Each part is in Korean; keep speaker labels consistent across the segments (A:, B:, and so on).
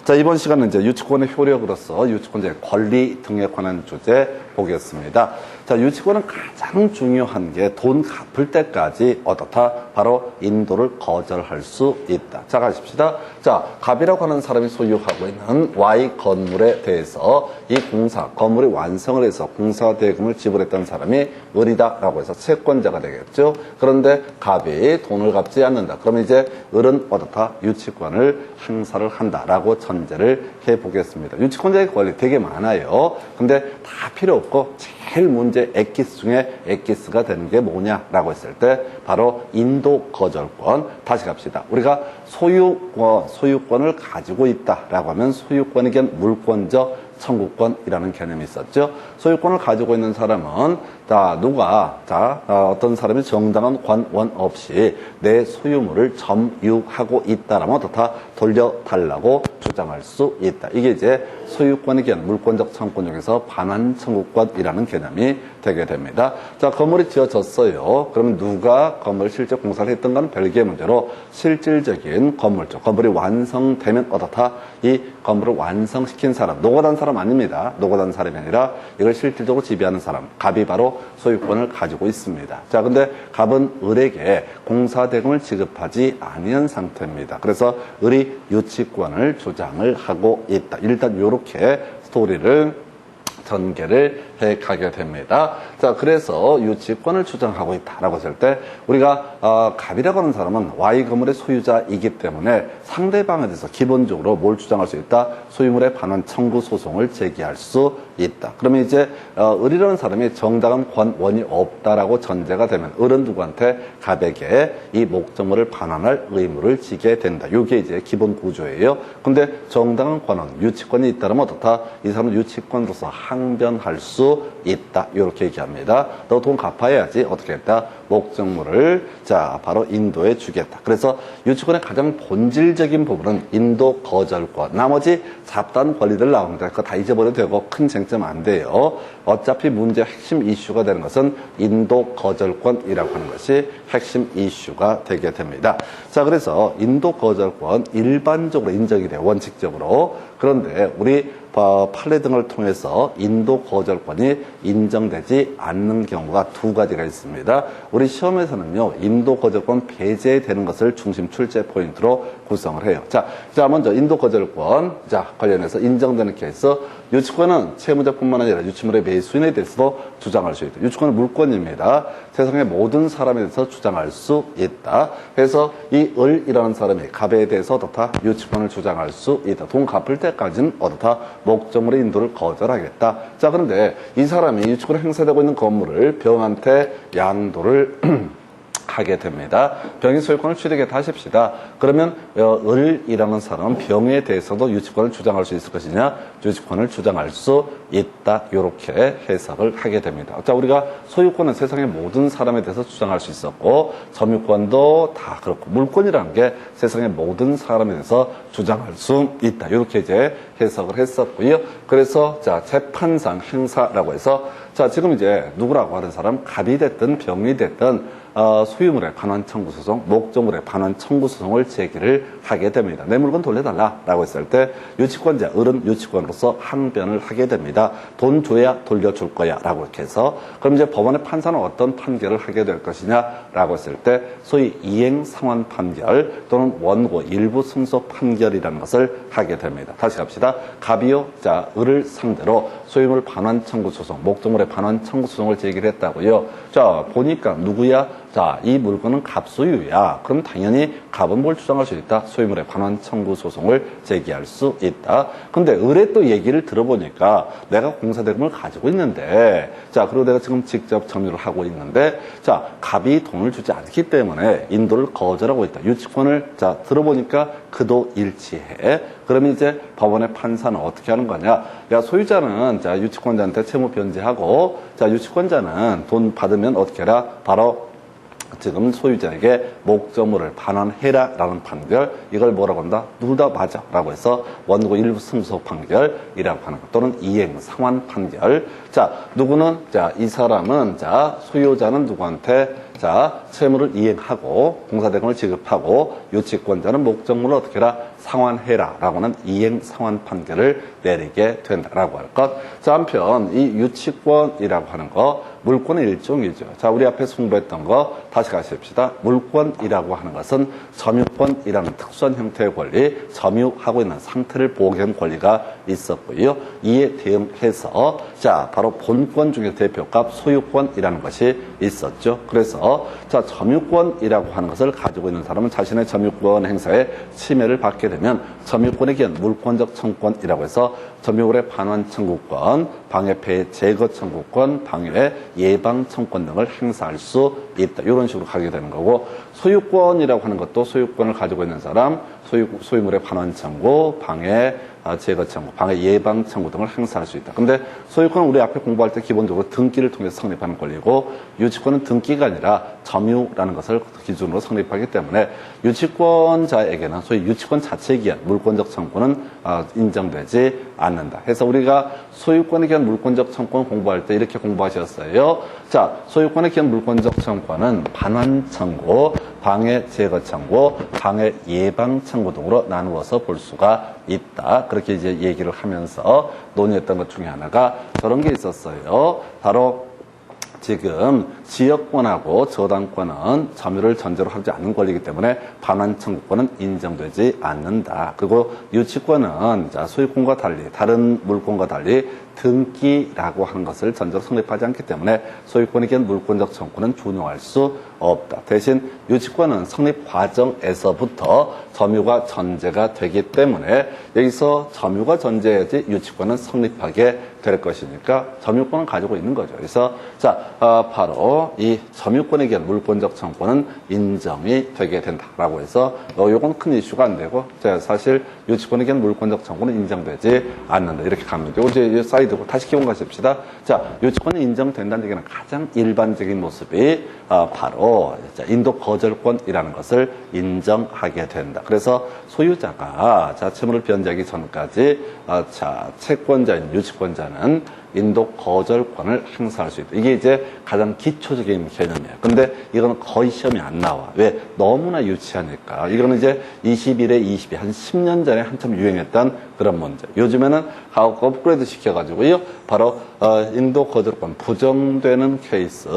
A: 자, 이번 시간은 이제 유치권의 효력으로서 유치권자의 권리 등에 관한 주제 보겠습니다. 자, 유치권은 가장 중요한 게 돈 갚을 때까지 어떻다? 바로 인도를 거절할 수 있다. 자, 가십시다. 자, 갑이라고 하는 사람이 소유하고 있는 Y 건물에 대해서 이 건물이 완성을 해서 공사 대금을 지불했던 사람이 을이다라고 해서 채권자가 되겠죠. 그런데 갑이 돈을 갚지 않는다. 그러면 이제 을은 어떻다? 유치권을 행사를 한다라고 전제를 해보겠습니다. 유치권자의 권리 되게 많아요. 근데 다 필요 없고 제일 문제 엑기스 중에 엑기스가 되는 게 뭐냐라고 했을 때 바로 인도 거절권. 다시 갑시다. 우리가 소유권을 가지고 있다라고 하면 소유권이 긴 물권적 청구권이라는 개념이 있었죠. 소유권을 가지고 있는 사람은 어떤 사람이 정당한 관원 없이 내 소유물을 점유하고 있다라면 어떻다? 돌려달라고 주장할 수 있다. 이게 이제 소유권이 긴 물권적 청구권 중에서 반환 청구권이라는 개념이 되게 됩니다. 자, 건물이 지어졌어요. 그러면 누가 건물을 실제 공사를 했던가는 별개의 문제로 실질적인 건물이 완성되면 어떻다? 이 건물을 완성시킨 사람, 노고단 사람 아닙니다. 노고단 사람이 아니라 이걸 실질적으로 지배하는 사람, 갑이 바로 소유권을 가지고 있습니다. 자, 근데 갑은 을에게 공사대금을 지급하지 아니한 상태입니다. 그래서 을이 유치권을 주장을 하고 있다. 일단 이렇게 스토리를 전개를 해 가게 됩니다. 자, 그래서 유치권을 주장하고 있다라고 했을 때 우리가 갑이라고 하는 사람은 Y 건물의 소유자이기 때문에 상대방에 대해서 기본적으로 뭘 주장할 수 있다? 소유물의 반환 청구 소송을 제기할 수 있다. 그러면 이제 을이라는 사람이 정당한 권원이 없다라고 전제가 되면 을은 누구한테? 갑에게 이 목적물을 반환할 의무를 지게 된다. 이게 이제 기본 구조예요. 근데 정당한 권원, 유치권이 있다면 어떻다? 이 사람은 유치권으로서 항변할 수 있다. 이렇게 얘기합니다. 너 돈 갚아야지. 어떻게 했다? 목적물을 바로 인도에 주겠다. 그래서 유치권의 가장 본질적인 부분은 인도 거절권. 나머지 잡다한 권리들 나오는데 그거 다 잊어버려도 되고 큰 쟁점 안 돼요. 어차피 문제의 핵심 이슈가 되는 것은 인도 거절권이라고 하는 것이 핵심 이슈가 되게 됩니다. 자, 그래서 인도 거절권 일반적으로 인정이 돼요. 원칙적으로. 그런데 우리 판례 등을 통해서 인도 거절권이 인정되지 않는 경우가 두 가지가 있습니다. 우리 시험에서는요, 인도 거절권 배제되는 것을 중심 출제 포인트로 구성을 해요. 자, 먼저 인도 거절권, 관련해서 인정되는 케이스. 유치권은 채무자뿐만 아니라 유치물의 매수인에 대해서도 주장할 수 있다. 유치권은 물권입니다. 세상의 모든 사람에 대해서 주장할 수 있다. 그래서 이 을이라는 사람이 갑에 대해서 어떻다? 유치권을 주장할 수 있다. 돈 갚을 때까지는 어떻다? 목적물의 인도를 거절하겠다. 자, 그런데 이 사람이 유치권을 행사되고 있는 건물을 병한테 양도를 하게 됩니다. 병의 소유권을 취득했다 하십시다. 그러면 을이라는 사람은 병에 대해서도 유치권을 주장할 수 있을 것이냐? 유치권을 주장할 수 있다. 이렇게 해석을 하게 됩니다. 자, 우리가 소유권은 세상의 모든 사람에 대해서 주장할 수 있었고 점유권도 다 그렇고 물권이라는 게 세상의 모든 사람에 대해서 주장할 수 있다. 이렇게 이제 해석을 했었고요. 그래서 재판상 행사라고 해서 지금 이제 누구라고 하는 사람, 갑이 됐든 병이 됐든 소유물의 반환 청구 소송, 목적물의 반환 청구 소송을 제기를 하게 됩니다. 내 물건 돌려달라라고 했을 때 유치권자, 을은 유치권으로서 항변을 하게 됩니다. 돈 줘야 돌려줄 거야라고 이렇게 해서 그럼 이제 법원의 판사는 어떤 판결을 하게 될 것이냐라고 했을 때 소위 이행 상환 판결 또는 원고 일부 승소 판결이라는 것을 하게 됩니다. 다시 갑시다. 갑이요, 을을 상대로 소유물 반환 청구 소송, 목적물의 반환 청구 소송을 제기를 했다고요. 보니까 누구야? 이 물건은 갑 소유야. 그럼 당연히 갑은 뭘 주장할 수 있다? 소유물의 반환 청구 소송을 제기할 수 있다. 근데 을의 또 얘기를 들어보니까 내가 공사대금을 가지고 있는데 그리고 내가 지금 직접 점유를 하고 있는데 갑이 돈을 주지 않기 때문에 인도를 거절하고 있다. 유치권을 들어보니까 그도 일치해. 그러면 이제 법원의 판사는 어떻게 하는 거냐? 소유자는 유치권자한테 채무 변제하고 유치권자는 돈 받으면 어떻게 해라? 바로 지금 소유자에게 목적물을 반환해라라는 판결, 이걸 뭐라고 한다? 둘 다 맞아 라고 해서 원고 일부 승소 판결이라고 하는 것, 또는 이행 상환 판결. 누구는 이 사람은 소유자는 누구한테 자, 채무를 이행하고 공사대금을 지급하고 유치권자는 목적물을 어떻게 해라? 상환해라 라고 하는 이행 상환 판결을 내리게 된다라고 할 것. 자, 한편 이 유치권이라고 하는 거 물권의 일종이죠. 자, 우리 앞에 공부했던 거 다시 가십시다. 물권이라고 하는 것은 점유권이라는 특수한 형태의 권리, 점유하고 있는 상태를 보호하는 권리가 있었고요. 이에 대응해서 자, 바로 본권 중에 대표값 소유권이라는 것이 있었죠. 그래서 자, 점유권이라고 하는 것을 가지고 있는 사람은 자신의 점유권 행사에 침해를 받게 되면 점유권에 기한 물권적 청구권이라고 해서 점유물의 반환 청구권, 방해폐해 제거 청구권, 방해 예방 청구권 등을 행사할 수 있다. 이런 식으로 가게 되는 거고, 소유권이라고 하는 것도 소유권을 가지고 있는 사람, 소유물의 반환 청구, 방해 제거 청구, 방해 예방 청구 등을 행사할 수 있다. 근데 소유권은 우리 앞에 공부할 때 기본적으로 등기를 통해서 성립하는 권리고, 유치권은 등기가 아니라 점유라는 것을 기준으로 성립하기 때문에 유치권자에게는 소위 유치권 자체에 기한 물권적 청구는 인정되지 않는다. 해서 우리가 소유권에 기한 물권적 청구권 공부할 때 이렇게 공부하셨어요. 자, 소유권에 기한 물권적 청구권은 반환 청구, 방해 제거 청구, 방해 예방 청구 등으로 나누어서 볼 수가 있다. 그렇게 이제 얘기를 하면서 논의했던 것 중에 하나가 저런 게 있었어요. 바로 지금 지역권하고 저당권은 점유를 전제로 하지 않는 권리이기 때문에 반환 청구권은 인정되지 않는다. 그리고 유치권은 자, 소유권과 달리 다른 물권과 달리 등기라고 하는 것을 전제로 성립하지 않기 때문에 소유권에 기한 물권적 청구는 준용할 수 없다. 대신 유치권은 성립 과정에서부터 점유가 전제가 되기 때문에 여기서 점유가 전제해야지 유치권은 성립하게 될 것이니까 점유권은 가지고 있는 거죠. 그래서 자, 바로 이 점유권에 기한 물권적 청구는 인정이 되게 된다라고 해서 요건 큰 이슈가 안 되고, 자, 사실 유치권에 기한 물권적 청구는 인정되지 않는다. 이렇게 가면 되고, 이제 사이드고 다시 기본 가십시다. 자, 유치권이 인정된다는 얘기는 가장 일반적인 모습이 바로 인도 거절권이라는 것을 인정하게 된다. 그래서 소유자가 자, 채무를 변제하기 전까지 자, 채권자인 유치권자는 인도 거절권을 행사할 수 있다. 이게 이제 가장 기초적인 개념이에요. 근데 이거는 거의 시험이 안 나와. 왜? 너무나 유치하니까. 이거는 이제 21에 22, 한 10년 전에 한참 유행했던 그런 문제. 요즘에는 업그레이드 시켜가지고요. 바로 인도 거절권 부정되는 케이스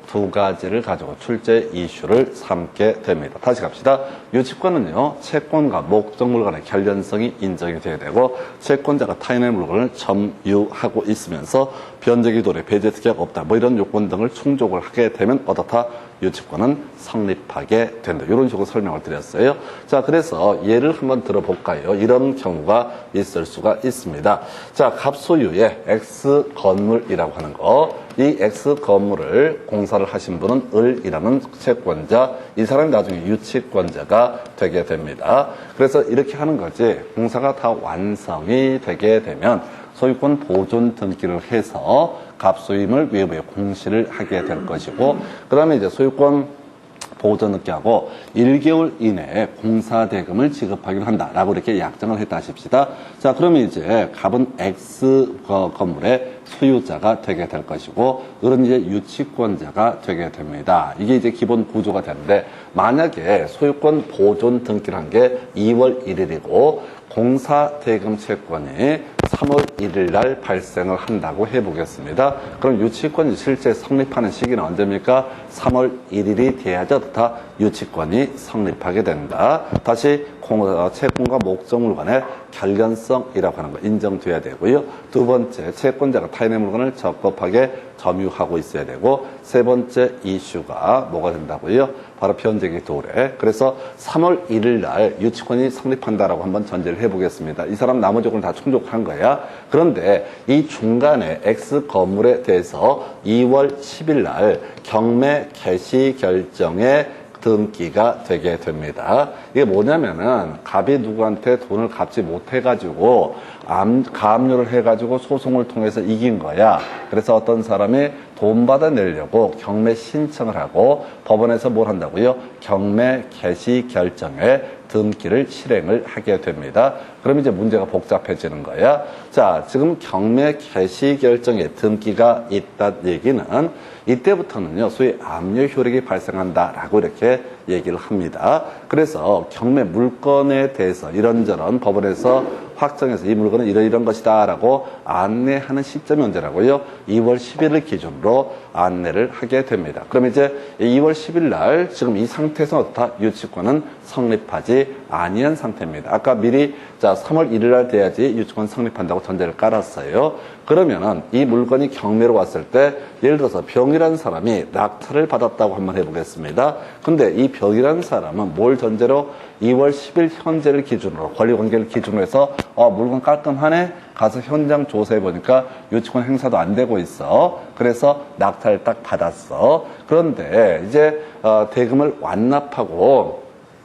A: 두 가지를 가지고 출제 이슈를 삼게 됩니다. 다시 갑시다. 유치권은요, 채권과 목적물 간의 결연성이 인정이 돼야 되고, 채권자가 타인의 물건을 점유하고 있으면서 변제기 도래, 배제 특혜가 없다, 뭐 이런 요건 등을 충족을 하게 되면 어떻다? 유치권은 성립하게 된다. 이런 식으로 설명을 드렸어요. 자, 그래서 예를 한번 들어볼까요? 이런 경우가 있을 수가 있습니다. 자, 갑소유의 X 건물이라고 하는 거, 이 X 건물을 공사를 하신 분은 을이라는 채권자, 이 사람이 나중에 유치권자가 되게 됩니다. 그래서 이렇게 하는 거지, 공사가 다 완성이 되게 되면 소유권 보존 등기를 해서 갑소임을 외부에 공시를 하게 될 것이고, 그 다음에 이제 소유권 보존 등기하고 1개월 이내에 공사대금을 지급하기로 한다라고 이렇게 약정을 했다 하십시다. 자, 그러면 이제 갑은 X 건물의 소유자가 되게 될 것이고, 을은 이제 유치권자가 되게 됩니다. 이게 이제 기본 구조가 되는데, 만약에 소유권 보존 등기를 한 게 2월 1일이고 공사대금 채권이 3월 1일 날 발생을 한다고 해보겠습니다. 그럼 유치권이 실제 성립하는 시기는 언제입니까? 3월 1일이 돼야지 어떻다? 유치권이 성립하게 된다. 다시 채권과 목적물 간의 결연성이라고 하는 거 인정돼야 되고요. 두 번째, 채권자가 타인의 물건을 적법하게 점유하고 있어야 되고, 세 번째 이슈가 뭐가 된다고요? 바로 변제기 도래. 그래서 3월 1일 날 유치권이 성립한다라고 한번 전제를 해보겠습니다. 이 사람 나머지 요건을 다 충족한 거야. 그런데 이 중간에 X 건물에 대해서 2월 10일 날 경매 개시 결정에 등기가 되게 됩니다. 이게 뭐냐면은 갑이 누구한테 돈을 갚지 못해가지고 가압류를 해가지고 소송을 통해서 이긴 거야. 그래서 어떤 사람이 돈 받아내려고 경매 신청을 하고 법원에서 뭘 한다고요? 경매 개시 결정에 등기를 실행을 하게 됩니다. 그럼 이제 문제가 복잡해지는 거야. 자, 지금 경매 개시 결정에 등기가 있다는 얘기는 이때부터는요, 소위 압류 효력이 발생한다라고 이렇게 얘기를 합니다. 그래서 경매 물건에 대해서 이런저런 법원에서 확정해서 이 물건은 이런 것이다라고 안내하는 시점이 언제라고요? 2월 10일을 기준으로 안내를 하게 됩니다. 그럼 이제 2월 10일 날 지금 이 상태에서 어떻다? 유치권은 성립하지 아니한 상태입니다. 아까 미리 자 3월 1일 날 돼야지 유치권 성립한다고 전제를 깔았어요. 그러면은 이 물건이 경매로 왔을 때 예를 들어서 병이라는 사람이 낙찰을 받았다고 한번 해보겠습니다. 근데 이 병이라는 사람은 뭘 전제로 2월 10일 현재를 기준으로 권리관계를 기준으로 해서 물건 깔끔하네? 가서 현장 조사해보니까 유치권 행사도 안 되고 있어. 그래서 낙찰을 딱 받았어. 그런데 이제 대금을 완납하고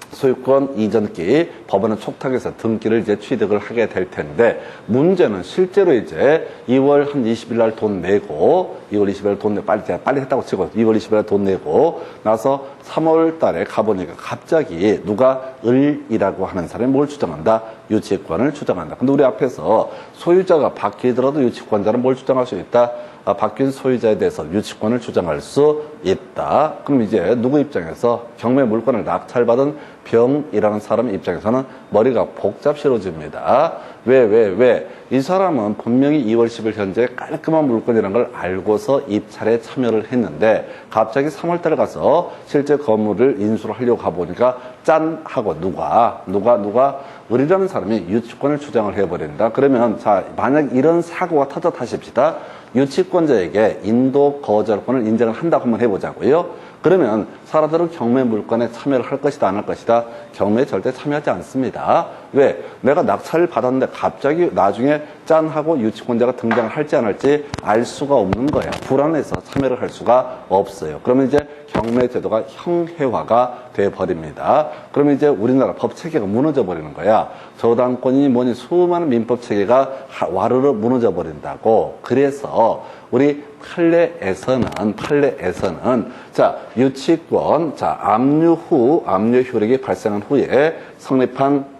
A: 소유권 이전기 법원은 촉탁해서 등기를 이제 취득을 하게 될 텐데 문제는 실제로 이제 2월 한 20일 날 돈 내고 2월 20일 날 돈 내고 빨리 했다고 치고 2월 20일 날 돈 내고 나서 3월 달에 가보니까 갑자기 누가 을이라고 하는 사람이 뭘 주장한다? 유치권을 주장한다. 근데 우리 앞에서 소유자가 바뀌더라도 유치권자는 뭘 주장할 수 있다? 바뀐 소유자에 대해서 유치권을 주장할 수 있다. 그럼 이제 누구 입장에서 경매 물건을 낙찰받은 병이라는 사람 입장에서는 머리가 복잡스러워집니다. 왜? 이 사람은 분명히 2월 10일 현재 깔끔한 물건이라는 걸 알고서 입찰에 참여를 했는데 갑자기 3월 달에 가서 실제 건물을 인수를 하려고 가보니까 짠 하고 누가 을이라는 사람이 유치권을 주장을 해버린다. 그러면 자 만약 이런 사고가 터졌다 하십시다. 유치권자에게 인도 거절권을 인정을 한다고 한번 해보자고요. 그러면 사람들은 경매 물건에 참여를 할 것이다, 안 할 것이다? 경매에 절대 참여하지 않습니다. 왜? 내가 낙찰을 받았는데 갑자기 나중에 짠 하고 유치권자가 등장을 할지 안 할지 알 수가 없는 거야. 불안해서 참여를 할 수가 없어요. 그러면 이제 경매 제도가 형해화가 돼버립니다. 그러면 이제 우리나라 법 체계가 무너져 버리는 거야. 저당권이니 뭐니 수많은 민법 체계가 와르르 무너져 버린다고. 그래서 우리 판례에서는 자 유치권 압류 효력이 발생한 후에 성립한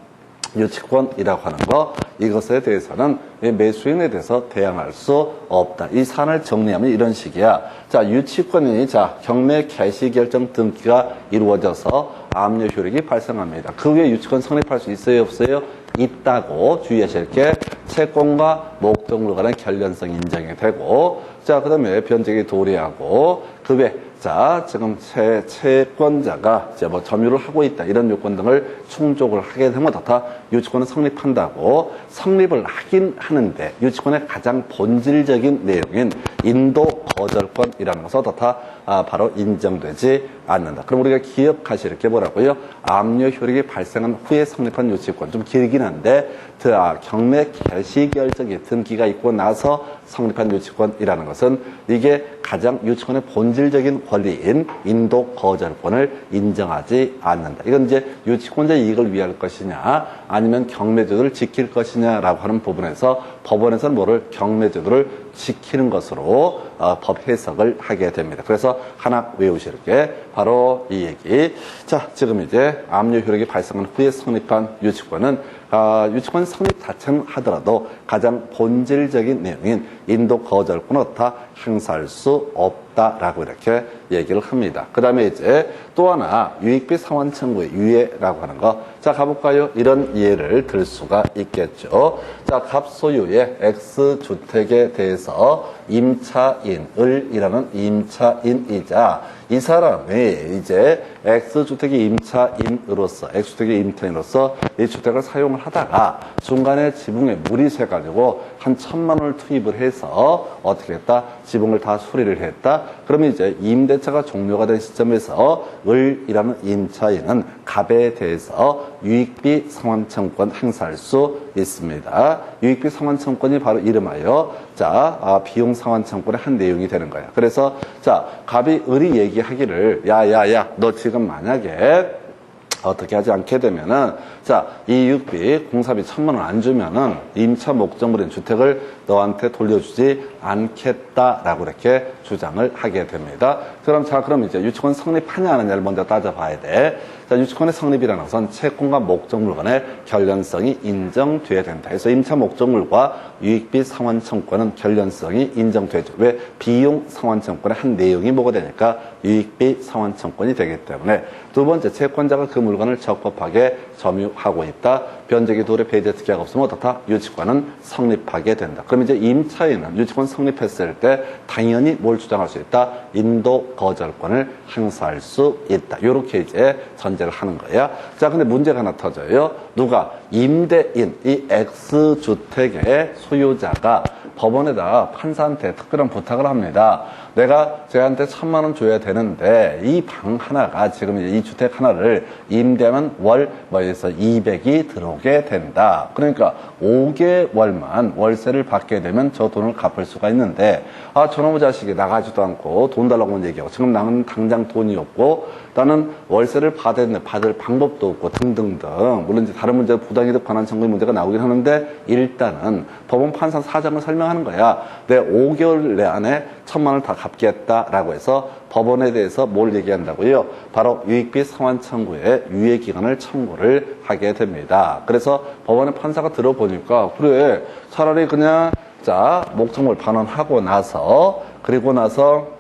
A: 유치권이라고 하는 거 이것에 대해서는 매수인에 대해서 대항할 수 없다. 이 사안을 정리하면 이런 식이야. 자 유치권이 경매 개시 결정 등기가 이루어져서 압류 효력이 발생합니다. 그 후에 유치권 성립할 수 있어요, 없어요? 있다고 주의하실 게 채권과 목적물 간의 결련성이 인정이 되고 그 다음에 변제기 도래하고 그 외 지금 채권자가 점유를 하고 있다 이런 요건 등을 충족을 하게 되면 다 유치권은 성립한다고. 성립을 하긴 하는데 유치권의 가장 본질적인 내용인 인도 거절권이라는 것은 바로 인정되지 않는다. 그럼 우리가 기억하실 게 뭐라고요? 압류 효력이 발생한 후에 성립한 유치권. 좀 길긴 한데 경매 개시 결정이 등기가 있고 나서 성립한 유치권이라는 것은 이게 가장 유치권의 본질적인 권리인 인도 거절권을 인정하지 않는다. 이건 이제 유치권자 이익을 위할 것이냐 아니면 경매제도를 지킬 것이냐라고 하는 부분에서 법원에서는 뭐를 경매제도를 지키는 것으로 법 해석을 하게 됩니다. 그래서 하나 외우실 게 바로 이 얘기. 지금 이제 압류 효력이 발생한 후에 성립한 유치권은 유치권 성립 자체는 하더라도 가장 본질적인 내용인 인도 거절권은 행사할 수 없다라고 이렇게 얘기를 합니다. 그 다음에 이제 또 하나 유익비 상환 청구의 유예라고 하는 거. 가볼까요? 이런 예를 들 수가 있겠죠. 갑소유의 X주택에 대해서 임차인을이라는 임차인이자 이 사람이 이제 X주택의 임차인으로서 X주택의 임차인으로서 이 주택을 사용을 하다가 중간에 지붕에 물이 새가지고 한 1,000만 원을 투입을 해서 어떻게 했다? 지붕을 다 수리를 했다. 그러면 이제 임대차가 종료가 된 시점에서 을이라는 임차인은 갑에 대해서 유익비 상환 청구권 행사할 수 있습니다. 유익비 상환 청구권이 바로 이름하여 비용 상환 청구권의 한 내용이 되는 거야. 그래서 갑이 을이 얘기하기를 야야야 너 지금 만약에 어떻게 하지 않게 되면은 이 유익비 공사비 1,000만 원 안 주면은 임차 목적물인 주택을 너한테 돌려주지 않겠다라고 이렇게 주장을 하게 됩니다. 그럼 이제 유치권 성립하냐 안 하냐를 먼저 따져봐야 돼. 자, 유치권의 성립이라는 것은 채권과 목적 물건의 결련성이 인정돼야 된다. 그래서 임차 목적물과 유익비 상환 청구는 결련성이 인정되죠. 왜? 비용 상환 청구의 한 내용이 뭐가 되니까 유익비 상환 청구이 되기 때문에. 두 번째, 채권자가 그 물건을 적법하게 점유하고 있다. 변제기 도래 배제 특약이 없으면 어떻다? 유치권은 성립하게 된다. 그럼 이제 임차인은 유치권 성립했을 때 당연히 뭘 주장할 수 있다? 인도 거절권을 행사할 수 있다. 이렇게 이제 전제를 하는 거야. 자, 근데 문제가 하나 터져요. 누가? 임대인, 이 X주택의 소유자가 법원에다 판사한테 특별한 부탁을 합니다. 내가 쟤한테 1,000만 원 줘야 되는데 이 방 하나가 지금 이제 이 주택 하나를 임대하면 월 뭐에서 200이 들어오게 된다. 그러니까 5개월만 월세를 받게 되면 저 돈을 갚을 수가 있는데 저놈의 자식이 나가지도 않고 돈 달라고 얘기하고 지금 나는 당장 돈이 없고 나는 월세를 받을 방법도 없고 등등등. 물론 이제 다른 문제 부당이득 반환 청구의 문제가 나오긴 하는데 일단은 법원 판사 사정을 설명하는 거야. 내 5개월 내 안에 1,000만 원을 다 갚겠다라고 해서 법원에 대해서 뭘 얘기한다고요? 바로 유익비 상환 청구에 유예 기간을 청구를 하게 됩니다. 그래서 법원의 판사가 들어보니까 그래 차라리 그냥 자 목적물 반환하고 나서 그리고 나서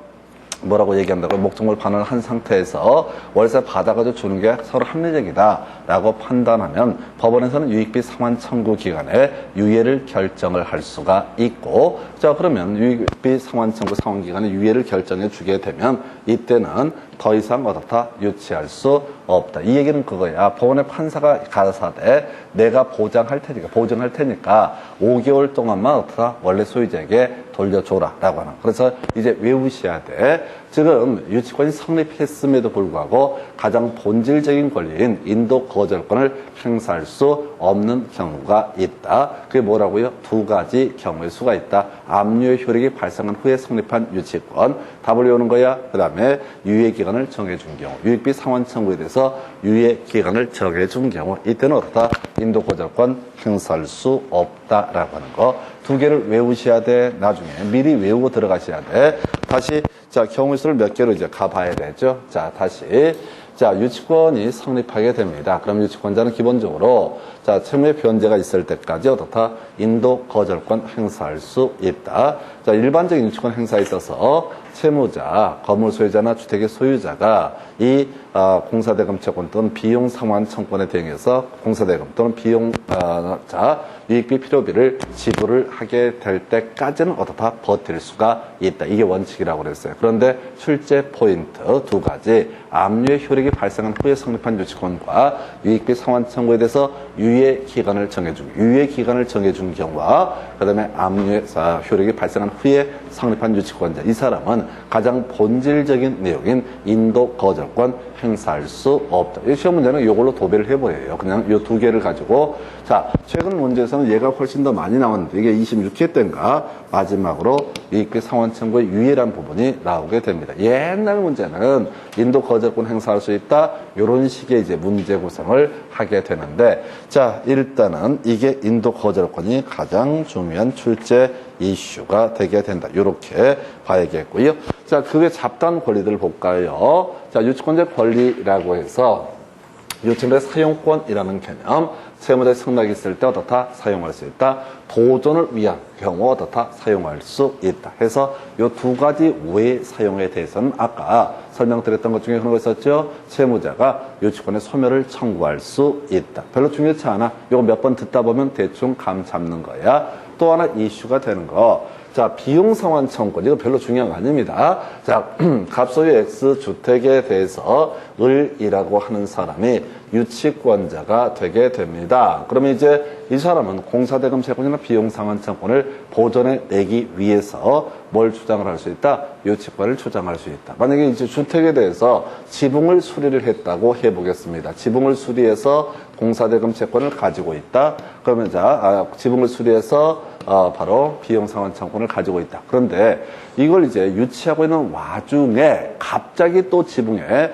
A: 뭐라고 얘기한다고요? 목적물 반환을 한 상태에서 월세 받아가지고 주는 게 서로 합리적이다 라고 판단하면 법원에서는 유익비 상환 청구 기간에 유예를 결정을 할 수가 있고 자 그러면 유익비 상환 청구 상환 기간에 유예를 결정해 주게 되면 이때는 더 이상 어떻다? 유치할 수 없다. 이 얘기는 그거야. 법원의 판사가 가라사대 내가 보증할 테니까 5개월 동안만 어떻다? 원래 소유자에게 돌려줘라 라고 하는. 그래서 이제 외우셔야 돼. 지금 유치권이 성립했음에도 불구하고 가장 본질적인 권리인 인도 거절권을 행사할 수 없는 경우가 있다. 그게 뭐라고요? 두 가지 경우의 수가 있다. 압류의 효력이 발생한 후에 성립한 유치권. 답을 외우는 거야. 그 다음에 유예기간을 정해준 경우. 유익비 상환 청구에 대해서 유예기간을 정해준 경우. 이때는 어떻다? 인도 거절권 행사할 수 없다라고 하는 거. 두 개를 외우셔야 돼. 나중에 미리 외우고 들어가셔야 돼. 다시 자 경우 수를 몇 개로 이제 가봐야 되죠. 자 다시 자 유치권이 성립하게 됩니다. 그럼 유치권자는 기본적으로 자 채무의 변제가 있을 때까지 어떻다? 인도 거절권 행사할 수 있다. 자 일반적인 유치권 행사에 있어서 채무자, 건물 소유자나 주택의 소유자가 이 공사대금 채권 또는 비용 상환 청구권에 대응해서 공사대금 또는 비용 유익비 필요비를 지불을 하게 될 때까지는 어떻다? 버틸 수가 있다. 이게 원칙이라고 그랬어요. 그런데 출제 포인트 두 가지. 압류의 효력이 발생한 후에 성립한 유치권과 유익비 상환 청구에 대해서 유예 기간을 정해준 경우와 그다음에 압류의 효력이 발생한 후에 성립한 유치권자. 이 사람은 가장 본질적인 내용인 인도 거절권 행사할 수 없다. 이 시험 문제는 이걸로 도배를 해보여요. 그냥 이 두 개를 가지고 자 최근 문제에서는 얘가 훨씬 더 많이 나왔는데 이게 26회 때인가 마지막으로 유익비 상환 청구의 유예란 부분이 나오게 됩니다. 옛날 문제는 인도 거절권 행사할 수 있다. 이런 식의 이제 문제 구성을 하게 되는데 자 일단은 이게 인도 거절권이 가장 중요한 출제 이슈가 되게 된다. 이렇게 봐야겠고요. 자, 그게 잡다한 권리들을 볼까요? 자, 유치권자의 권리라고 해서 유치권자의 사용권이라는 개념, 채무자의 승낙이 있을 때 어떻다? 사용할 수 있다. 보존을 위한 경우 어떻다? 사용할 수 있다. 해서 이 두 가지 외 사용에 대해서는 아까 설명드렸던 것 중에 그런 거 있었죠? 채무자가 유치권의 소멸을 청구할 수 있다. 별로 중요치 않아. 이거 몇 번 듣다 보면 대충 감 잡는 거야. 또 하나 이슈가 되는 거. 자, 비용 상환 청구권. 이거 별로 중요한 거 아닙니다. 자, 갑소유 X주택에 대해서 을이라고 하는 사람이 유치권자가 되게 됩니다. 그러면 이제 이 사람은 공사대금 채권이나 비용 상환 청구권을 보존해 내기 위해서 뭘 주장을 할 수 있다? 유치권을 주장할 수 있다. 만약에 이제 주택에 대해서 지붕을 수리를 했다고 해보겠습니다. 지붕을 수리해서 공사대금 채권을 가지고 있다. 그러면 지붕을 수리해서 바로 비용 상환 청구권을 가지고 있다. 그런데 이걸 이제 유치하고 있는 와중에 갑자기 또 지붕에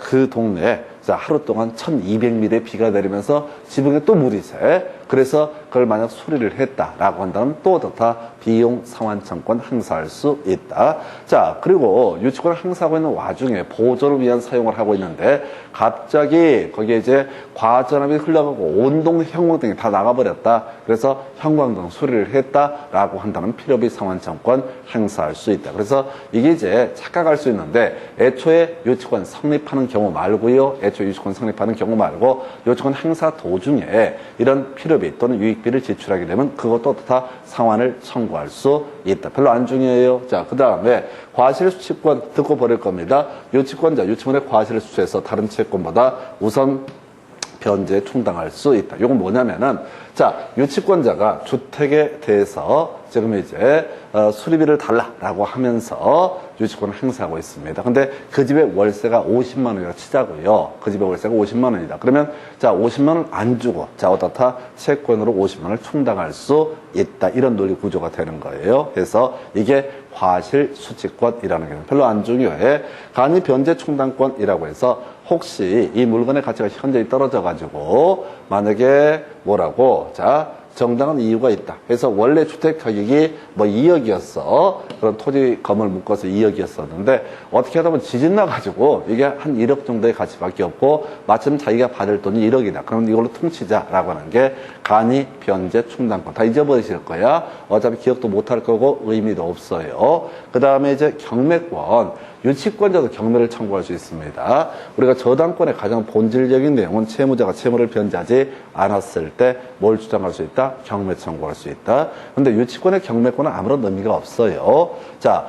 A: 그 동네에 하루 동안 1200mm의 비가 내리면서 지붕에 또 물이 새. 그래서 그걸 만약 수리를 했다라고 한다면 또 어떻다? 비용 상환청권 행사할 수 있다. 자, 그리고 유치권을 행사하고 있는 와중에 보존을 위한 사용을 하고 있는데 갑자기 거기에 이제 과전압이 흘러가고 온동 형광등이 다 나가버렸다. 그래서 형광등 수리를 했다라고 한다면 필요비 상환청권 행사할 수 있다. 그래서 이게 이제 착각할 수 있는데 애초에 유치권 성립하는 경우 말고요. 애초에 유치권 성립하는 경우 말고 유치권 행사 도중에 이런 필요비 또는 유익비를 지출하게 되면 그것도 다 상환을 청구할 수 있다. 별로 안 중요해요. 자, 그 다음에 과실수취권 듣고 버릴 겁니다. 유치권자, 유치원의 과실을 수취해서 다른 채권보다 우선 변제 충당할 수 있다. 이건 뭐냐면은, 자, 유치권자가 주택에 대해서 지금 이제 수리비를 달라라고 하면서 유치권을 행사하고 있습니다. 근데 그 집의 월세가 50만 원이라고 치자고요. 그 집의 월세가 50만 원이다. 그러면 자, 50만 원 안 주고 자, 어떻다? 채권으로 50만 원을 충당할 수 있다. 이런 논리 구조가 되는 거예요. 그래서 이게 과실수취권이라는 게 별로 안 중요해. 간이 변제 충당권이라고 해서 혹시 이 물건의 가치가 현저히 떨어져가지고 만약에 뭐라고 자 정당한 이유가 있다. 그래서 원래 주택 가격이 뭐 2억이었어. 그런 토지 건물 묶어서 2억이었었는데 어떻게 하다 보면 지진 나가지고 이게 한 1억 정도의 가치밖에 없고 마침 자기가 받을 돈이 1억이다. 그럼 이걸로 퉁치자라고 하는 게 간이 변제 충당권. 다 잊어버리실 거야. 어차피 기억도 못할 거고 의미도 없어요. 그 다음에 이제 경매권. 유치권자도 경매를 청구할 수 있습니다. 우리가 저당권의 가장 본질적인 내용은 채무자가 채무를 변제하지 않았을 때 뭘 주장할 수 있다? 경매 청구할 수 있다. 근데 유치권의 경매권은 아무런 의미가 없어요. 자,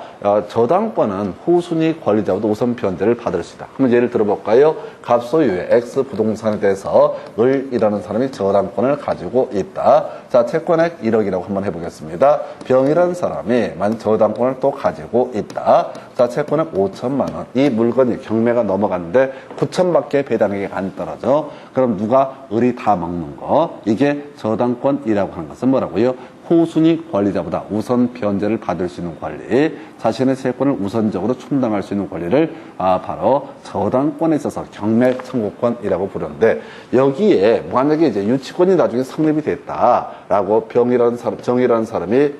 A: 저당권은 후순위 권리자보다 우선 변제를 받을 수 있다. 한번 예를 들어볼까요? 갑소유의 X 부동산에 대해서 을이라는 사람이 저당권을 가지고 있다. 자, 채권액 1억이라고 한번 해보겠습니다. 병이라는 사람이 만약 저당권을 또 가지고 있다. 자, 채권액 5천만 원. 이 물건이 경매가 넘어갔는데 9천밖에 배당액이 안 떨어져. 그럼 누가 을이 다 먹는 거? 이게 저당권이라고 하는 것은 뭐라고요? 후순위 권리자보다 우선 변제를 받을 수 있는 권리, 자신의 채권을 우선적으로 충당할 수 있는 권리를 바로 저당권에 있어서 경매 청구권이라고 부르는데 여기에 만약에 이제 유치권이 나중에 성립이 됐다라고 병이라는 사람, 정이라는 사람이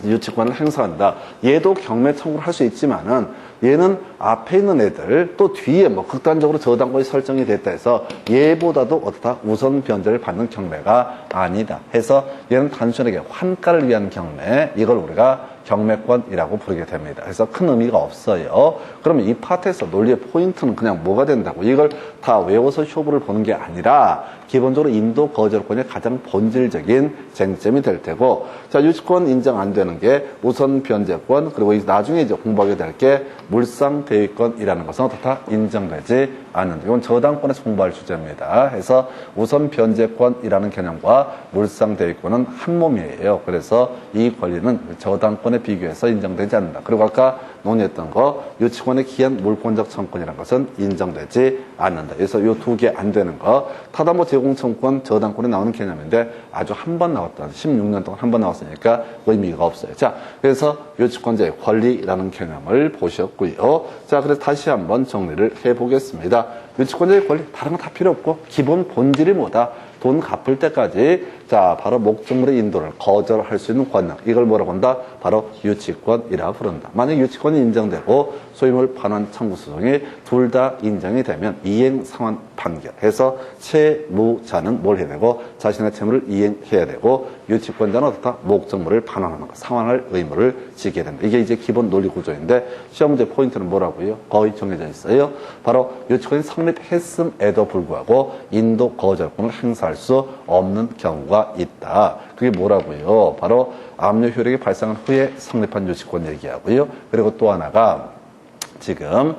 A: 유치권을 행사한다. 얘도 경매 청구를 할 수 있지만은 얘는 앞에 있는 애들 또 뒤에 뭐 극단적으로 저당권이 설정이 됐다 해서 얘보다도 어떻다 우선 변제를 받는 경매가 아니다 해서 얘는 단순하게 환가를 위한 경매, 이걸 우리가 경매권이라고 부르게 됩니다. 그래서 큰 의미가 없어요. 그러면 이 파트에서 논리의 포인트는 그냥 뭐가 된다고? 이걸 다 외워서 쇼부를 보는 게 아니라 기본적으로 인도 거절권의 가장 본질적인 쟁점이 될 테고, 자, 유치권 인정 안 되는 게 우선 변제권, 그리고 나중에 이제 공부하게 될 게 물상 대위권이라는 것은 다 인정되지 않는다. 이건 저당권에서 공부할 주제입니다. 해서 우선 변제권이라는 개념과 물상 대위권은 한 몸이에요. 그래서 이 권리는 저당권에 비교해서 인정되지 않는다. 그리고 아까 논의했던 거 유치권의 기한 물권적 청권이라는 것은 인정되지 않는다. 그래서 이 두 개 안 되는 거 타담보 제공청권 저당권에 나오는 개념인데 아주 한 번 나왔다. 16년 동안 한 번 나왔으니까 의미가 없어요. 자, 그래서 유치권자의 권리라는 개념을 보셨고요. 자, 그래서 다시 한번 정리를 해보겠습니다. 유치권자의 권리 다른 거 다 필요 없고 기본 본질이 뭐다? 돈 갚을 때까지 자 바로 목적물의 인도를 거절할 수 있는 권능, 이걸 뭐라고 한다? 바로 유치권이라 부른다. 만약 유치권이 인정되고 소유물 반환 청구 소송이 둘 다 인정이 되면 이행 상환 판결해서 채무자는 뭘 해야 되고 자신의 채무를 이행해야 되고 유치권자는 어떻다? 목적물을 반환하는 것, 상환할 의무를 지게 된다. 이게 이제 기본 논리 구조인데 시험 문제 포인트는 뭐라고요? 거의 정해져 있어요. 바로 유치권이 성립했음에도 불구하고 인도 거절권을 행사할 수 없는 경우가 있다. 그게 뭐라고요? 바로 압류 효력이 발생한 후에 성립한 유치권 얘기하고요. 그리고 또 하나가 지금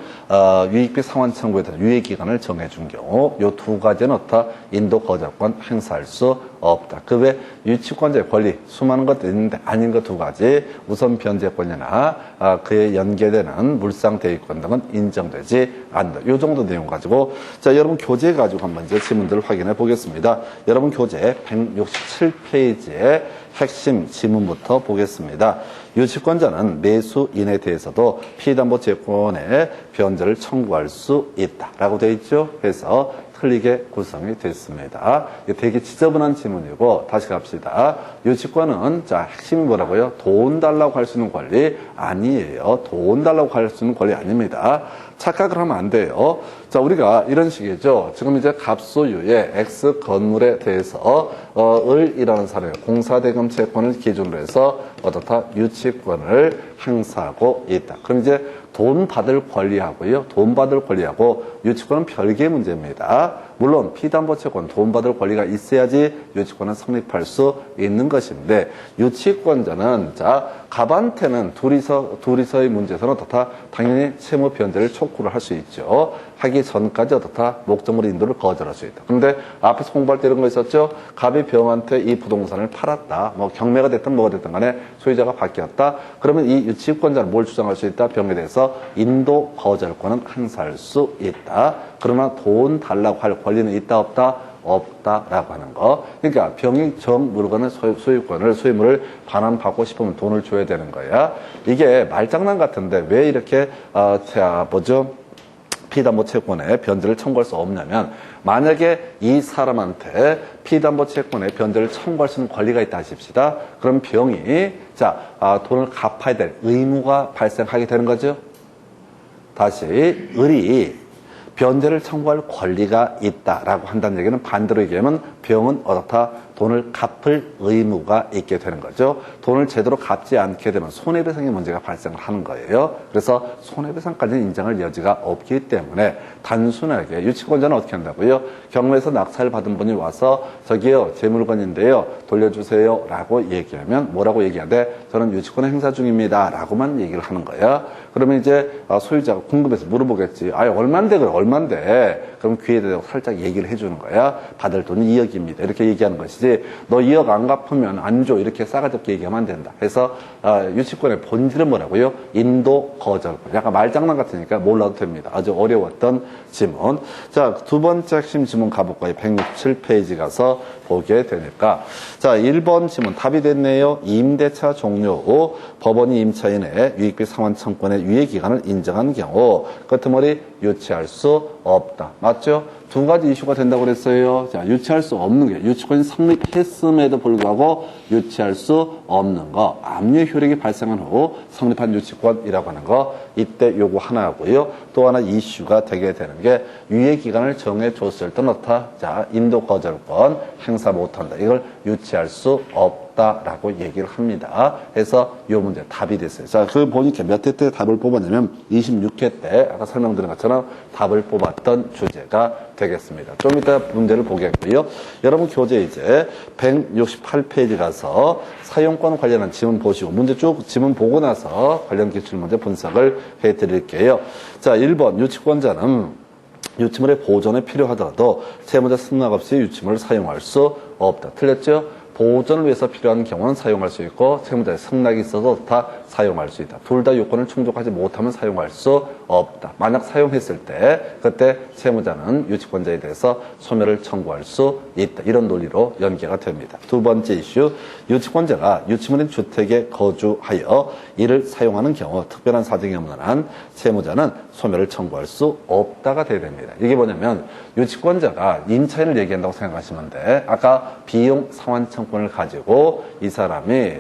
A: 유익비 상환 청구에 대한 유예기간을 정해준 경우 이 두 가지는 어떻다? 인도 거절권 행사할 수 없다. 그 외 유치권자의 권리 수많은 것도 있는데 아닌 것 두 가지 우선 변제권이나 그에 연계되는 물상 대위권 등은 인정되지 않는다. 이 정도 내용 가지고 자 여러분 교재 가지고 한번 이제 지문들을 확인해 보겠습니다. 여러분 교재 167페이지의 핵심 지문부터 보겠습니다. 유치권자는 매수인에 대해서도 피담보 채권의 변제를 청구할 수 있다라고 되어 있죠. 그래서 틀리게 구성이 됐습니다. 이게 되게 지저분한 질문이고 다시 갑시다. 유치권은 자 핵심이 뭐라고요? 돈 달라고 할 수 있는 권리 아니에요. 돈 달라고 할 수 있는 권리 아닙니다. 착각을 하면 안 돼요. 자, 우리가 이런 식이죠. 지금 이제 갑소유의 X 건물에 대해서 을이라는 사람의 공사대금 채권을 기준으로 해서 어떻다? 유치권을 행사하고 있다. 그럼 이제 돈 받을 권리하고요. 돈 받을 권리하고 유치권은 별개의 문제입니다. 물론 피담보채권 돈 받을 권리가 있어야지 유치권은 성립할 수 있는 것인데 유치권자는 자 갑한테는 둘이서의 문제에서는 어떻다? 당연히 채무 변제를 촉구를 할 수 있죠. 하기 전까지 어떻다? 목적물 인도를 거절할 수 있다. 그런데 앞에서 공부할 때 이런 거 있었죠. 갑이 병한테 이 부동산을 팔았다. 뭐 경매가 됐든 뭐가 됐든 간에 소유자가 바뀌었다. 그러면 이 유치권자는 뭘 주장할 수 있다? 병에 대해서 인도 거절권은 행사할 수 있다. 그러나 돈 달라고 할 권리는 있다 없다? 없다라고 하는 거. 그러니까 병이 정 물건의 소유물을 반환받고 싶으면 돈을 줘야 되는 거야. 이게 말장난 같은데 왜 이렇게 피담보 채권에 변제를 청구할 수 없냐면 만약에 이 사람한테 피담보 채권에 변제를 청구할 수 있는 권리가 있다 하십시다. 그럼 병이 돈을 갚아야 될 의무가 발생하게 되는 거죠. 다시 을이 변제를 청구할 권리가 있다라고 한다는 얘기는 반대로 얘기하면 병은 어떻다? 돈을 갚을 의무가 있게 되는 거죠. 돈을 제대로 갚지 않게 되면 손해배상의 문제가 발생을 하는 거예요. 그래서 손해배상까지는 인정할 여지가 없기 때문에 단순하게 유치권자는 어떻게 한다고요? 경매에서 낙찰 받은 분이 와서 저기요 제 물건인데요 돌려주세요 라고 얘기하면 뭐라고 얘기하되 저는 유치권 행사 중입니다 라고만 얘기를 하는 거야. 그러면 이제 소유자가 궁금해서 물어보겠지. 얼만데 그래 얼만데. 그럼 귀에 대고 살짝 얘기를 해주는 거야. 받을 돈은 2억입니다. 이렇게 얘기하는 것이지. 너 2억 안 갚으면 안 줘. 이렇게 싸가지 없게 얘기하면 안 된다. 그래서 유치권의 본질은 뭐라고요? 인도 거절권. 약간 말장난 같으니까 몰라도 됩니다. 아주 어려웠던 지문. 자, 두 번째 핵심 지문 가볼까요? 167페이지 가서 보게 되니까. 자, 1번 지문 답이 됐네요. 임대차 종료 후 법원이 임차인의 유익비 상환 청구권의 유예기간을 인정한 경우 끄트머리 유치할 수 없다. 맞죠? 두 가지 이슈가 된다고 그랬어요. 자, 유치할 수 없는 게 유치권이 성립했음에도 불구하고 유치할 수 없는 거. 압류 효력이 발생한 후 성립한 유치권이라고 하는 거. 이때 요거 하나고요. 또 하나 이슈가 되게 되는 게 유예 기간을 정해 줬을 때는 어떻다? 자, 인도 거절권 행사 못 한다. 이걸 유치할 수 없다라고 얘기를 합니다. 해서 요 문제 답이 됐어요. 자, 그 보니까 몇 회 때 답을 뽑았냐면 26회 때 아까 설명드린 것처럼 답을 뽑았던 주제가 되겠습니다. 좀 이따 문제를 보겠고요. 여러분 교재 이제 168페이지 가서 사용권 관련한 지문 보시고 문제 쭉 지문 보고 나서 관련 기출문제 분석을 해드릴게요. 자, 1번 유치권자는 유치물의 보존에 필요하더라도 채무자 승낙 없이 유치물을 사용할 수 없다. 틀렸죠? 보존을 위해서 필요한 경우는 사용할 수 있고 채무자의 승낙이 있어서 다 사용할 수 있다. 둘 다 요건을 충족하지 못하면 사용할 수 없다. 만약 사용했을 때 그때 채무자는 유치권자에 대해서 소멸을 청구할 수 있다. 이런 논리로 연계가 됩니다. 두 번째 이슈, 유치권자가 유치물인 주택에 거주하여 이를 사용하는 경우 특별한 사정이 없는 한 채무자는 소멸을 청구할 수 없다가 돼야 됩니다. 이게 뭐냐면 유치권자가 임차인을 얘기한다고 생각하시면 돼. 아까 비용 상환 청구권을 가지고 이 사람이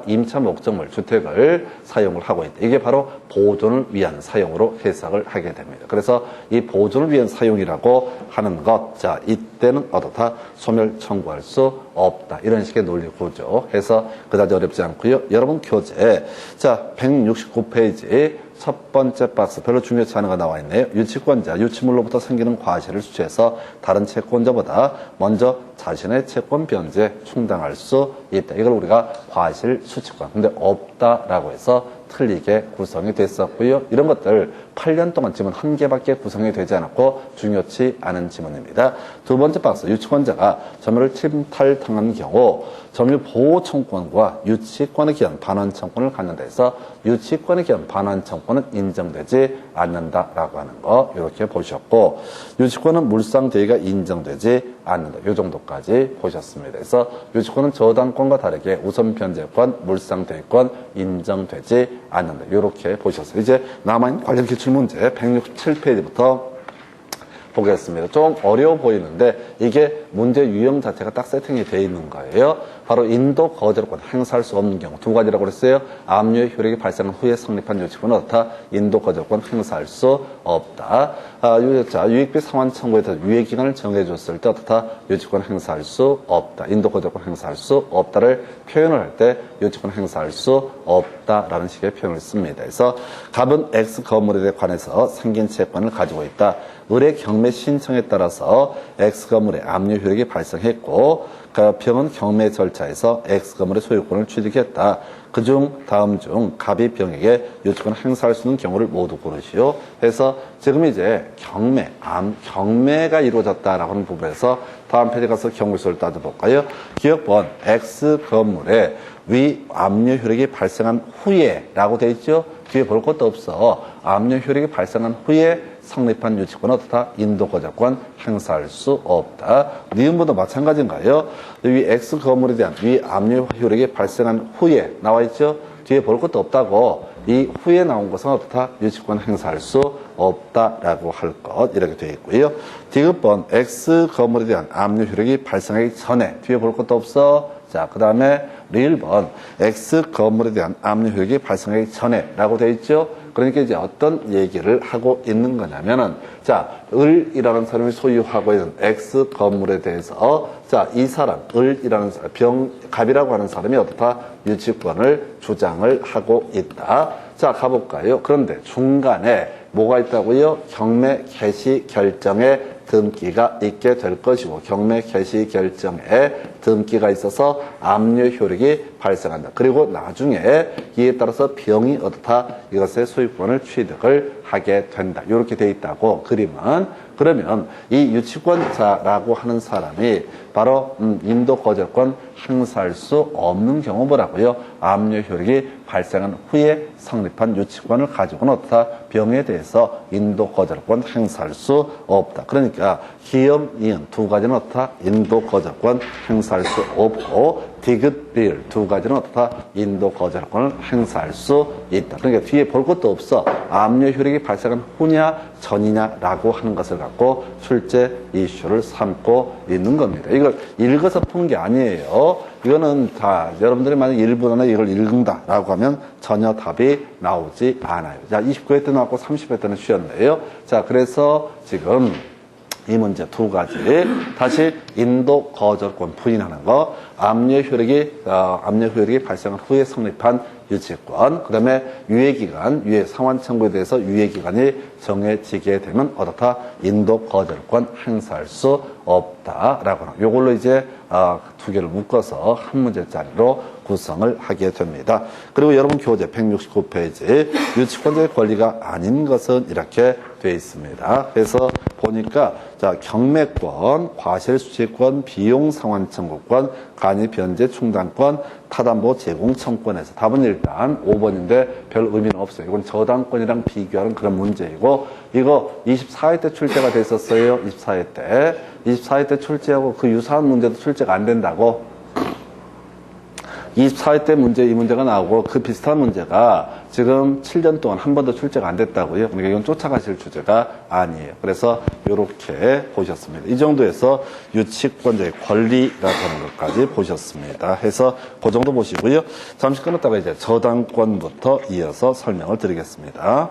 A: 임차 목적물 주택을 사용을 하고 있다. 이게 바로 보존을 위한 사용으로 해석을 하게 됩니다. 그래서 이 보존을 위한 사용이라고 하는 것, 자, 이때는 어떻다? 소멸 청구할 수 없다. 이런 식의 논리 구조 해서 그다지 어렵지 않고요. 여러분 교재, 자, 169페이지 첫 번째 박스 별로 중요치 않은 거 나와 있네요. 유치권자, 유치물로부터 생기는 과실을 주체해서 다른 채권자보다 먼저 자신의 채권 변제 충당할 수 있다. 이걸 우리가 과실 수취권. 근데 없다라고 해서 틀리게 구성이 됐었고요. 이런 것들 8년 동안 지문 한 개밖에 구성이 되지 않았고 중요치 않은 지문입니다. 두 번째 박스, 유치권자가 점유를 침탈당한 경우 점유 보호 청구권과 유치권에 기한 반환 청구권을 갖는다 해서 유치권에 기한 반환 청구권은 인정되지 않는다라고 하는 거 이렇게 보셨고 유치권은 물상대위가 인정되지 않는다. 이 정도까지 보셨습니다. 그래서 유치권은 저당권과 다르게 우선 변제권, 물상대위권 인정되지 않는다. 이렇게 보셨어요. 이제 남아있는 관련 기출문제 167페이지부터 보겠습니다. 좀 어려워 보이는데 이게 문제 유형 자체가 딱 세팅이 되어 있는 거예요. 바로 인도 거절권 행사할 수 없는 경우 두 가지라고 그랬어요. 압류의 효력이 발생한 후에 성립한 유치권은 어떻다? 인도 거절권 행사할 수 없다. 자, 유익비 상환 청구에 대해서 유예기간을 정해줬을 때 어떻다? 유치권 행사할 수 없다. 인도 거절권 행사할 수 없다를 표현을 할 때 유치권 행사할 수 없다라는 식의 표현을 씁니다. 그래서 갑은 X 건물에 관해서 생긴 채권을 가지고 있다. 을의 경매 신청에 따라서 X 건물에 압류 효력이 발생했고 병은 경매 절차에서 X 건물의 소유권을 취득했다. 그중 다음 중 갑이 병에게 유치권을 행사할 수 있는 경우를 모두 고르시오. 그래서 지금 이제 경매가 이루어졌다라고 하는 부분에서 다음 페이지 가서 경우수를 따져볼까요? 기억번 X 건물에 위 압류 효력이 발생한 후에라고 되어 있죠. 뒤에 볼 것도 없어. 압류 효력이 발생한 후에 성립한 유치권은 어떻다? 인도 거절권 행사할 수 없다. 니은보다 마찬가지인가요? 위 X 건물에 대한 위 압류 효력이 발생한 후에 나와 있죠. 뒤에 볼 것도 없다고. 이 후에 나온 것은 어떻다? 유치권 행사할 수 없다라고 할 것 이렇게 되어 있고요. 디귿번 X 건물에 대한 압류 효력이 발생하기 전에 뒤에 볼 것도 없어. 자, 그 다음에 리을번 X 건물에 대한 압류 효력이 발생하기 전에 라고 되어 있죠. 그러니까 이제 어떤 얘기를 하고 있는 거냐면은 자, 을이라는 사람이 소유하고 있는 X 건물에 대해서 자, 이 사람 을이라는 사람 갑이라고 하는 사람이 어떻다? 유치권을 주장을 하고 있다. 자, 가볼까요? 그런데 중간에 뭐가 있다고요? 경매 개시 결정에 등기가 있게 될 것이고 경매 개시 결정에 등기가 있어서 압류 효력이 발생한다. 그리고 나중에 이에 따라서 병이 어떻다? 이것의 소유권을 취득을 하게 된다. 이렇게 돼 있다고 그림은. 그러면 이 유치권자라고 하는 사람이 바로 인도 거절권 행사할 수 없는 경우 뭐라고요? 압류 효력이 발생한 후에 성립한 유치권을 가지고는 어떻다? 병에 대해서 인도 거절권 행사할 수 없다. 그러니까 기역, 이은 두 가지는 어떻다? 인도 거절권 행사할 수 없고 디귿, 리을 두 가지는 어떻다? 인도 거절권을 행사할 수 있다. 그러니까 뒤에 볼 것도 없어. 압류 효력이 발생한 후냐 전이냐라고 하는 것을 갖고 출제 이슈를 삼고 있는 겁니다. 이걸 읽어서 푼 게 아니에요. 이거는 다 여러분들이 만약 1분 안에 이걸 읽는다라고 하면 전혀 답이 나오지 않아요. 자, 29회 때 나왔고 30회 때는 쉬었네요. 자, 그래서 지금 이 문제 두 가지. 다시 인도 거절권 부인하는 거. 압류 효력이 발생한 후에 성립한 유치권. 그 다음에 유예기간, 상환 청구에 대해서 유예기간이 정해지게 되면 어떻다? 인도 거절권 행사할 수 없다라고 하는. 요걸로 이제 두 개를 묶어서 한 문제짜리로 구성을 하게 됩니다. 그리고 여러분 교재 169페이지 유치권자의 권리가 아닌 것은 이렇게 되어 있습니다. 그래서 보니까 자, 경매권, 과실수취권, 비용상환 청구권, 간이 변제 충당권, 타담보 제공 청구권에서 답은 일단 5번인데 별 의미는 없어요. 이건 저당권이랑 비교하는 그런 문제이고 이거 24회 때 출제가 됐었어요. 24회 때. 24회 때 출제하고 그 유사한 문제도 출제가 안 된다고 24회 때 이 문제가 나오고 그 비슷한 문제가 지금 7년 동안 한 번도 출제가 안 됐다고요. 그러니까 이건 쫓아가실 주제가 아니에요. 그래서 이렇게 보셨습니다. 이 정도에서 유치권자의 권리라고 하는 것까지 보셨습니다. 해서 그 정도 보시고요. 잠시 끊었다가 이제 저당권부터 이어서 설명을 드리겠습니다.